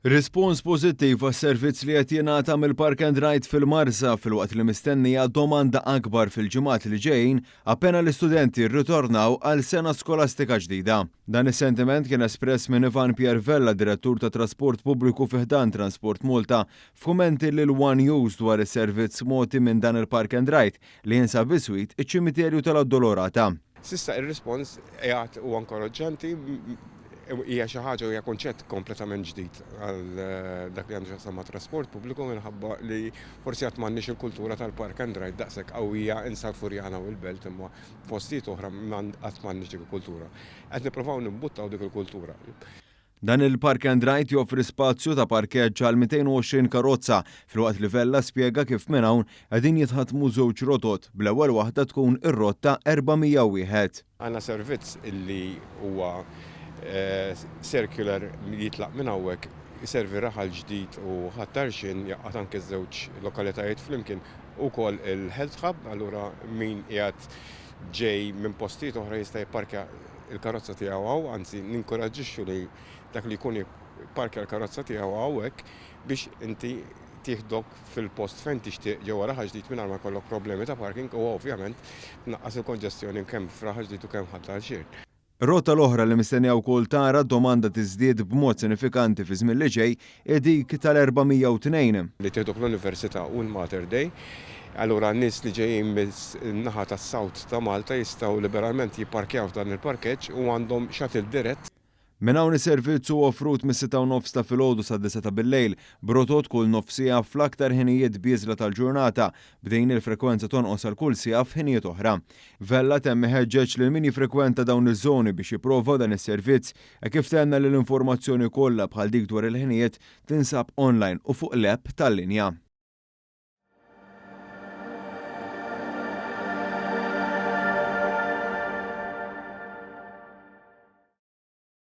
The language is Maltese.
Rispons pożittiv għas-servizz li qed jingħata mill-Park and Ride fil-Marsa filwaqt li mistennija domanda akbar fil-ġimgħat li ġejjin appena l-istudenti rritornaw għal sena skolastika ġdida. Dan is-sentiment kien espress minn Ivan Piervella, direttur ta' Trasport Pubbliku fi ħdan Transport Malta, f'kummenti lil One News dwar is-servizz moti minn dan il-Park and Ride li jinsab iswit iċ-ċimiterju tal-Addolorata. Sissa ir-rispons qiegħed huwa inkoraġġanti, hija xi ħaġa hija konċett kompletament ġdid għal dak li għandu x'aqsam ma' trasport pubbliku minħabba li forsi qatt m'għandniex il-kultura tal-Park and Ride daqshekk qawwija insab Furjana u l-Belt imma postijiet oħra qatt m'għandniex dik il-kultura. Qed nippruvaw nimbuttaw dik il-kultura. Dan il-Park and Ride joffri spazju ta' parkeġġ għal 220 karozza filwaqt li Vella spjega kif minn hawn qegħdin jitħaddmu żewġ rotot bl-ewwel waħda tkun ir-rotta 401. Għandna servizz illi huwa circular jitlaq minn hawnhekk iservi raħal ġdid u ħattarxin jaqgħad anke żewġ lokalitajiet flimkien ukoll il-Health Hub, allura min qiegħed ġej minn postijiet oħra jista' jipparkja il-karozza tiegħu hawn, anzi ninkoraġġixxu li dak li jkun jipparkja l-karozza tiegħu hawnhekk biex inti tieħdok fil-post fejn tixtieq ġewwa raħal ġdid mingħajr ma jkollok problemi ta' parking u ovvjament tnaqqas il-konġestjoni kemm f'raħal ġdid u kemm ħadd xejn. Rota l-oħra li mistennew kull tara domanda tiżdied b'mod sinifikanti fi żmien li ġej dik tal-402. Li tieħdok l-Università u l-Mater Dei, allura n-nies li ġejjin min-naħa tas-Sawt ta' Malta jistgħu liberalment jipparkjaw f'dan il-parkeġġ u għandhom shuttle dirett. Minn hawn is-servizz huwa offrut mis-6:30 ta' filgħodu sa' 9 ta' bil-lejl b'rotot kull nofsija fl-aktar ħinijiet biżla tal-ġurnata bdejn il-frekwenza tonqos għal kull sija f'ħinijiet oħra. Vella temm iħeġġeġ lil min jiffrekwenta dawn iż-żoni biex jipprova dan is-servizz kif tenna li l-informazzjoni kollha bħal dik dwar il-ħinijiet tinsab online u fuq l-app tal-linja.